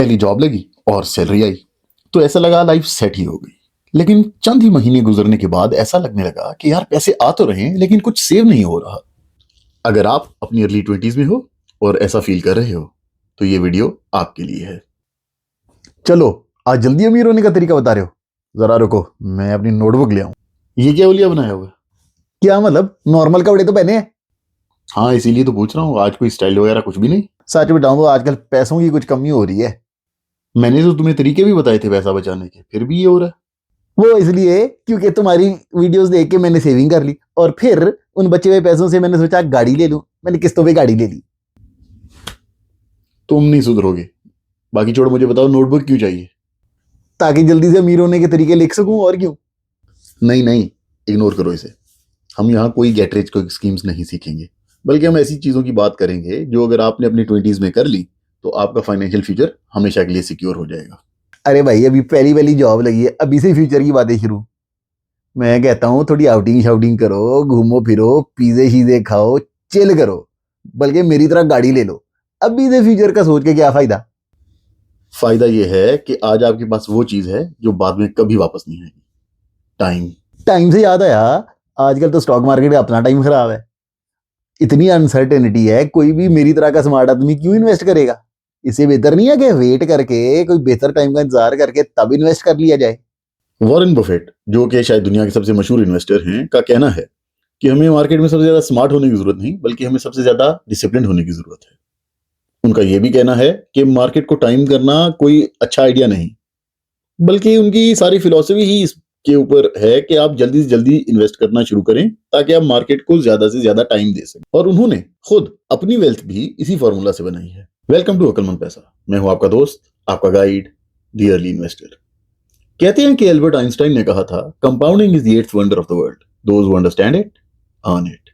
पहली जॉब लगी और सैलरी आई तो ऐसा लगा लाइफ सेट ही हो गई। लेकिन चंद ही महीने गुजरने के बाद ऐसा लगने लगा कि यार पैसे आ तो रहे हैं लेकिन कुछ सेव नहीं हो रहा। अगर आप अपनी अर्ली 20s में हो और ऐसा फील कर रहे हो तो ये वीडियो आपके लिए है। चलो आज जल्दी अमीर होने का तरीका बता रहे हो, जरा रुको मैं अपनी नोटबुक ले आऊं। ये क्या उलिया बनाया हुआ है? क्या मतलब नॉर्मल कपड़े तो पहने हैं। हाँ इसीलिए तो पूछ रहा हूँ, आज कोई स्टाइल वगैरह कुछ भी नहीं। सच बताऊं तो आजकल पैसों की कुछ कमी हो रही है। मैंने तो तुम्हें तरीके भी बताए थे पैसा बचाने के, फिर भी ये हो रहा है। वो इसलिए क्योंकि तुम्हारी वीडियोस देख के मैंने सेविंग कर ली और फिर उन बचे हुए पैसों से मैंने सोचा गाड़ी ले लूं। मैंने किस्तों पे गाड़ी ले ली। तुम नहीं सुधरोगे। बाकी छोड़, मुझे बताओ नोटबुक क्यों चाहिए? ताकि जल्दी से अमीर होने के तरीके लिख सकूं, और क्यों। नहीं नहीं, इग्नोर करो इसे। हम यहाँ कोई गेट रिच क्विक स्कीम्स नहीं सीखेंगे, बल्कि हम ऐसी चीजों की बात करेंगे जो अगर आपने अपनी 20s में कर ली तो आपका फाइनेंशियल फ्यूचर हमेशा के लिए सिक्योर हो जाएगा। अरे भाई अभी पहली पहली जॉब लगी है, अभी से फ्यूचर की बातें शुरू। मैं कहता हूँ थोड़ी आउटिंग शाउटिंग करो, घूमो फिरो, पिज़्ज़े शीज़े खाओ, चिल करो, बल्कि मेरी तरह गाड़ी ले लो। अभी से फ्यूचर का सोच के क्या फायदा। फायदा यह है कि आज आपके पास वो चीज है जो बाद में कभी वापस नहीं आएगी, टाइम। टाइम से याद आया, आजकल तो स्टॉक मार्केट का अपना टाइम खराब है। इतनी अनसर्टेनिटी है, कोई भी मेरी तरह का स्मार्ट आदमी क्यों इन्वेस्ट करेगा। इससे बेहतर नहीं है कि वेट करके कोई बेहतर टाइम का इंतजार करके तब इन्वेस्ट कर लिया जाए। वॉरेन बफेट, जो कि शायद दुनिया के सबसे मशहूर इन्वेस्टर हैं, का कहना है कि हमें मार्केट में सबसे ज्यादा स्मार्ट होने की जरूरत नहीं, बल्कि हमें सबसे ज्यादा डिसिप्लिन होने की जरूरत है। उनका यह भी कहना है कि मार्केट को टाइम करना कोई अच्छा आइडिया नहीं, बल्कि उनकी सारी फिलॉसफी ही इसके ऊपर है कि आप जल्दी से जल्दी इन्वेस्ट करना शुरू करें ताकि आप मार्केट को ज्यादा से ज्यादा टाइम दे सकें। और उन्होंने खुद अपनी वेल्थ भी इसी फॉर्मूला से बनाई है। वेलकम टू अक्लमंद पैसा। मैं हूं आपका दोस्त, आपका गाइड, द अर्ली इन्वेस्टर। कहते हैं कि एल्बर्ट आइंस्टाइन ने कहा था, compounding is the eighth wonder of the world. Those who understand it earn it,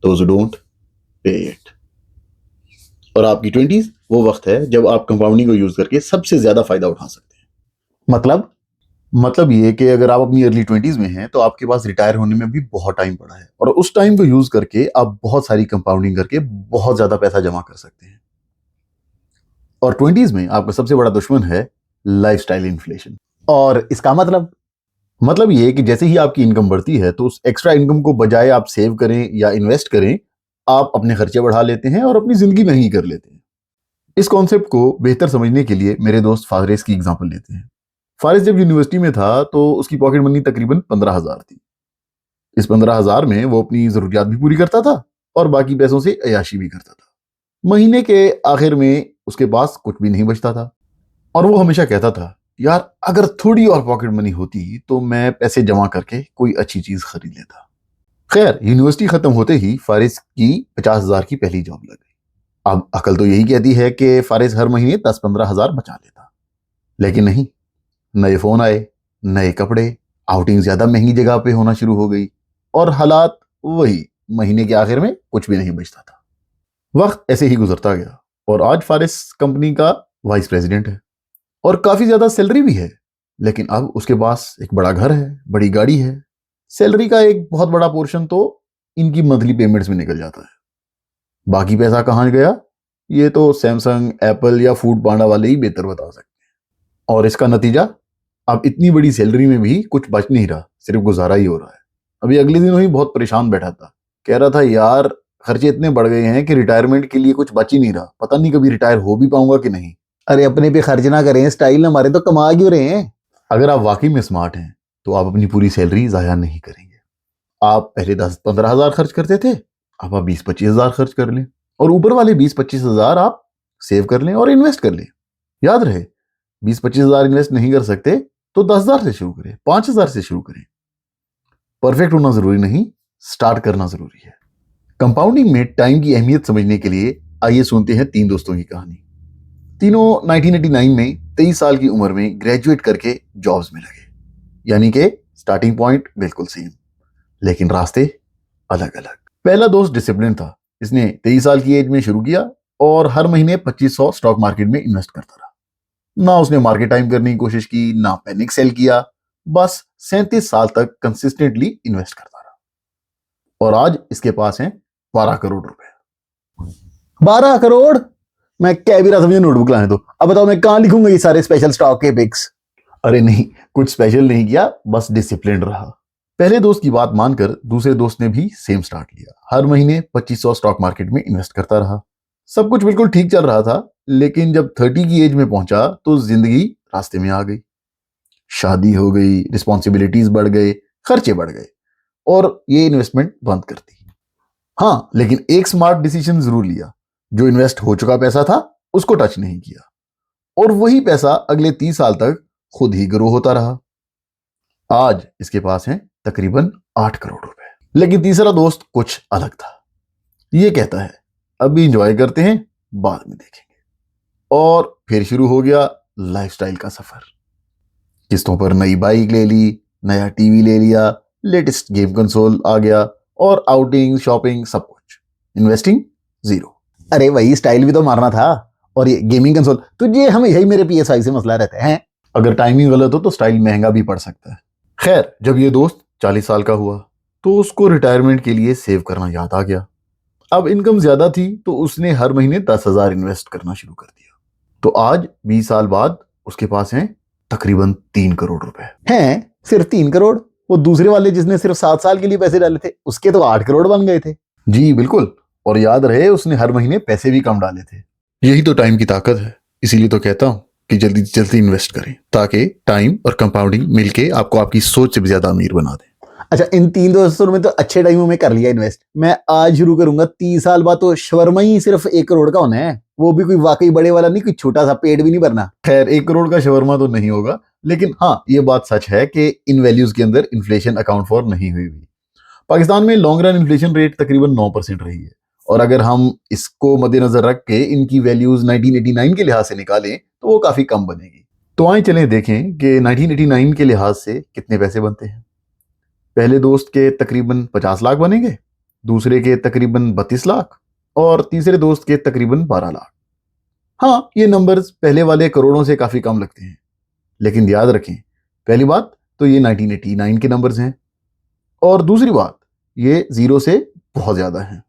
those who don't pay it. और आपकी 20s वो वक्त है जब आप कंपाउंडिंग को यूज करके सबसे ज्यादा फायदा उठा सकते हैं। मतलब ये कि अगर आप अपनी अर्ली 20s में हैं तो आपके पास रिटायर होने में भी बहुत टाइम पड़ा है, और उस टाइम को यूज करके आप बहुत सारी कंपाउंडिंग करके बहुत ज्यादा पैसा जमा कर सकते हैं। और 20s में आपका सबसे बड़ा दुश्मन है लाइफस्टाइल इन्फ्लेशन। और इसका मतलब ये है कि जैसे ही आपकी इनकम बढ़ती है तो उस एक्स्ट्रा इनकम को बजाय आप सेव करें या इन्वेस्ट करें, आप अपने खर्चे बढ़ा लेते हैं और अपनी जिंदगी महंगी कर लेते हैं। इस कॉन्सेप्ट को बेहतर समझने के लिए मेरे दोस्त फारिस की एग्जांपल लेते हैं। फारिस जब यूनिवर्सिटी में था तो उसकी पॉकेट मनी तकरीबन 15,000 थी। इस 15,000 में वो अपनी जरूरियात भी पूरी करता था और बाकी पैसों से अयाशी भी करता था। महीने के आखिर में उसके पास कुछ भी नहीं बचता था और वो हमेशा कहता था, यार अगर थोड़ी और पॉकेट मनी होती तो मैं पैसे जमा करके कोई अच्छी चीज खरीद लेता। खैर यूनिवर्सिटी खत्म होते ही फारिस की 50,000 की पहली जॉब लग गई। अब अकल तो यही कहती है कि फारिस हर महीने 10-15,000 बचा लेता, लेकिन नहीं। नए फोन आए, नए कपड़े, आउटिंग ज्यादा महंगी जगह पे होना शुरू हो गई और हालात वही, महीने के आखिर में कुछ भी नहीं बचता था। वक्त ऐसे ही गुजरता गया और आज फारिस कंपनी का वाइस प्रेसिडेंट है और काफी ज्यादा सैलरी भी है। लेकिन अब उसके पास एक बड़ा घर है, बड़ी गाड़ी है। सैलरी का एक बहुत बड़ा पोर्शन तो इनकी मंथली पेमेंट्स में निकल जाता है। बाकी पैसा कहाँ गया ये तो सैमसंग, एप्पल या फूड पांडा वाले ही बेहतर बता सकते हैं। और इसका नतीजा, अब इतनी बड़ी सैलरी में भी कुछ बच नहीं रहा, सिर्फ गुजारा ही हो रहा है। अभी अगले दिन ही बहुत परेशान बैठा था, कह रहा था यार खर्चे इतने बढ़ गए हैं कि रिटायरमेंट के लिए कुछ बच ही नहीं रहा, पता नहीं कभी रिटायर हो भी पाऊंगा कि नहीं। अरे अपने पे खर्च ना करें, स्टाइल ना मारे तो कमा क्यों रहे हैं। अगर आप वाकई में स्मार्ट हैं तो आप अपनी पूरी सैलरी जाया नहीं करेंगे। आप पहले 10-15 हजार खर्च करते थे, अब आप 20-25 हजार खर्च कर लें और ऊपर वाले 20-25 हजार आप सेव कर लें और इन्वेस्ट कर लें। याद रहे, 20-25 हजार इन्वेस्ट नहीं कर सकते तो 10,000 से शुरू करें, 5,000 से शुरू करें। परफेक्ट होना जरूरी नहीं, स्टार्ट करना जरूरी है। कंपाउंडिंग में टाइम की अहमियत समझने के लिए आइए सुनते हैं तीन दोस्तों की कहानी। तीनों 1989 में 23 साल की उम्र में ग्रेजुएट करके जॉब्स में लगे, यानी कि स्टार्टिंग पॉइंट बिल्कुल सेम, लेकिन रास्ते अलग अलग। पहला दोस्त डिसिप्लिन था, इसने 23 साल की एज में शुरू किया और हर महीने 2500 स्टॉक मार्केट में इन्वेस्ट करता रहा। ना उसने मार्केट टाइम करने की कोशिश की, ना पैनिक सेल किया, बस 37 साल तक कंसिस्टेंटली इन्वेस्ट करता रहा और आज इसके पास है 12 करोड़ रुपए। 12 करोड़! मैं कह भी रहा था मुझे नोटबुक लाने दो। अब बताओ मैं कहाँ लिखूंगा ये सारे स्पेशल स्टॉक के पिक्स। अरे नहीं, कुछ स्पेशल नहीं किया, बस डिसिप्लिन रहा। पहले दोस्त की बात मानकर दूसरे दोस्त ने भी सेम स्टार्ट लिया। हर महीने 2500 स्टॉक मार्केट में इन्वेस्ट करता रहा। सब कुछ बिल्कुल ठीक चल रहा था, लेकिन जब 30 की एज में पहुंचा तो जिंदगी रास्ते में आ गई। शादी हो गई, रिस्पॉन्सिबिलिटीज बढ़ गए, खर्चे बढ़ गए और ये इन्वेस्टमेंट बंद कर दी। हाँ, लेकिन एक स्मार्ट डिसीजन जरूर लिया। जो इन्वेस्ट हो चुका पैसा था उसको टच नहीं किया और वही पैसा अगले 30 साल तक खुद ही ग्रो होता रहा। आज इसके पास है तकरीबन 8 करोड़ रुपए। लेकिन तीसरा दोस्त कुछ अलग था। ये कहता है अभी एंजॉय करते हैं, बाद में देखेंगे। और फिर शुरू हो गया लाइफस्टाइल का सफर। किस्तों पर नई बाइक ले ली, नया टीवी ले लिया, लेटेस्ट गेम कंसोल आ गया और आउटिंग, शॉपिंग, सब कुछ। Investing zero. अरे वही स्टाइल भी तो मारना था। और ये गेमिंग कंसोल तो ये हमें यही मेरे PS5 से मसला रहता है। अगर टाइमिंग गलत हो तो स्टाइल महंगा भी पड़ सकता है। खैर, जब ये दोस्त 40 साल का हुआ तो उसको रिटायरमेंट के लिए सेव करना याद आ गया। अब इनकम ज्यादा थी तो उसने हर महीने 10,000 इन्वेस्ट करना शुरू कर दिया। तो आज 20 साल बाद उसके पास है तकरीबन 3 करोड़ रुपए। हैं सिर्फ 3 करोड़? वो दूसरे वाले जिसने सिर्फ 7 साल के लिए पैसे डाले थे उसके तो 8 करोड़ बन गए थे। जी बिल्कुल। और याद रहे उसने हर महीने पैसे भी कम डाले थे। यही तो टाइम की ताकत है। इसीलिए तो कहता हूं कि जल्दी से जल्दी इन्वेस्ट करें, ताकि टाइम और कंपाउंडिंग मिलके आपको आपकी सोच से भी ज्यादा अमीर बना दे। अच्छा, इन 3 दोस्तों में तो अच्छे टाइमों में कर लिया इन्वेस्ट। मैं आज शुरू करूंगा, 30 साल बाद तो शवरमा ही सिर्फ 1 करोड़ का होना है। वो भी कोई वाकई बड़े वाला नहीं, कोई छोटा सा, पेट भी नहीं भरना। खैर, 1 करोड़ का शवरमा तो नहीं होगा, लेकिन हाँ ये बात सच है कि इन वैल्यूज के अंदर इन्फ्लेशन अकाउंट फॉर नहीं हुई। पाकिस्तान में लॉन्ग रन इन्फ्लेशन रेट तकरीबन 9% रही है और अगर हम इसको मद्देनजर रख के इनकी वैल्यूज 1989 के लिहाज से निकालें तो वो काफी कम बनेगी। तो आए चलें देखें कि 1989 के लिहाज से कितने पैसे बनते हैं। पहले दोस्त के तकरीबन 50 लाख बनेंगे, दूसरे के तकरीबन 32 लाख और तीसरे दोस्त के तकरीबन 12 लाख। हाँ, ये नंबर्स पहले वाले करोड़ों से काफी कम लगते हैं, लेकिन याद रखें, पहली बात तो ये 1989 के नंबर्स हैं और दूसरी बात ये जीरो से बहुत ज्यादा है।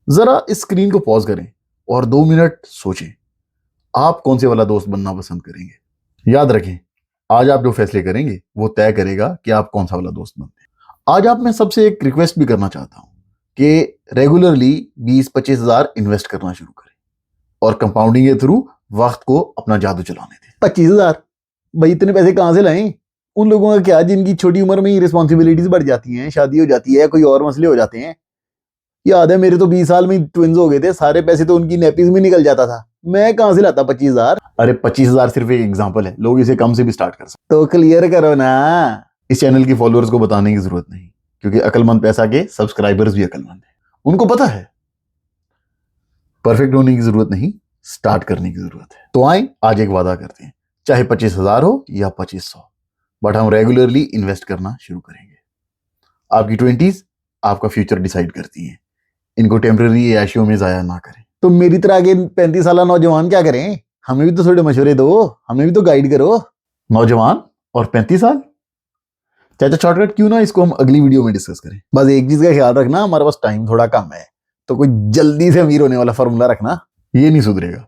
जरा इस स्क्रीन को पॉज करें और 2 मिनट सोचें, आप कौन से वाला दोस्त बनना पसंद करेंगे। याद रखें, आज आप जो फैसले करेंगे वो तय करेगा कि आप कौन सा वाला दोस्त बनते हैं। आज आप मैं सबसे एक रिक्वेस्ट भी करना चाहता हूं कि रेगुलरली 20-25 हजार इन्वेस्ट करना शुरू करें और कंपाउंडिंग के थ्रू वक्त को अपना जादू चलाने दें। 25,000 भाई, इतने पैसे कहां से लाएं? उन लोगों का क्या जिनकी छोटी उम्र में ही रिस्पॉन्सिबिलिटीज बढ़ जाती हैं, शादी हो जाती है, कोई और मसले हो जाते हैं। याद है मेरे तो 20 साल में ट्विंस हो गए थे, सारे पैसे तो उनकी नेपीज में निकल जाता था। मैं कहां से लाता 25,000? अरे 25,000 सिर्फ एक एग्जांपल है, लोग इसे कम से भी स्टार्ट कर सकते। तो क्लियर करो ना। इस चैनल की फॉलोअर्स को बताने की जरूरत नहीं, क्योंकि अकलमंद पैसा के सब्सक्राइबर्स भी अकलमंद हैं। उनको पता है परफेक्ट होने की जरूरत नहीं, स्टार्ट करने की जरूरत है। तो आए आज एक वादा करते हैं, चाहे 25,000 हो या 2500, बट हम रेगुलरली इन्वेस्ट करना शुरू करेंगे। आपकी 20s आपका फ्यूचर डिसाइड करती हैं, इनको टेम्पररी ऐशियों में जाया ना करें। तो मेरी तरह के 35 साल नौजवान क्या करें? हमें भी तो थोड़े मशवरे दो, हमें भी तो गाइड करो। नौजवान और 35 साल, चाचा शॉर्टकट क्यों ना इसको हम अगली वीडियो में डिस्कस करें। बस एक चीज का ख्याल रखना, हमारे पास टाइम थोड़ा कम है, तो कोई जल्दी से अमीर होने वाला फॉर्मूला रखना, ये नहीं सुधरेगा।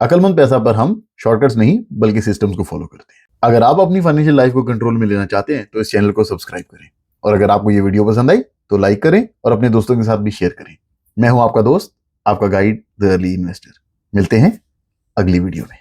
अकलमंद पैसा पर हम शॉर्टकट्स नहीं बल्कि सिस्टम्स को फॉलो करते हैं। अगर आप अपनी फाइनेंशियल लाइफ को कंट्रोल में लेना चाहते हैं तो इस चैनल को सब्सक्राइब करें और अगर आपको ये वीडियो पसंद आई तो लाइक करें और अपने दोस्तों के साथ भी शेयर करें। मैं हूं आपका दोस्त, आपका गाइड, द अर्ली इन्वेस्टर। मिलते हैं अगली वीडियो में।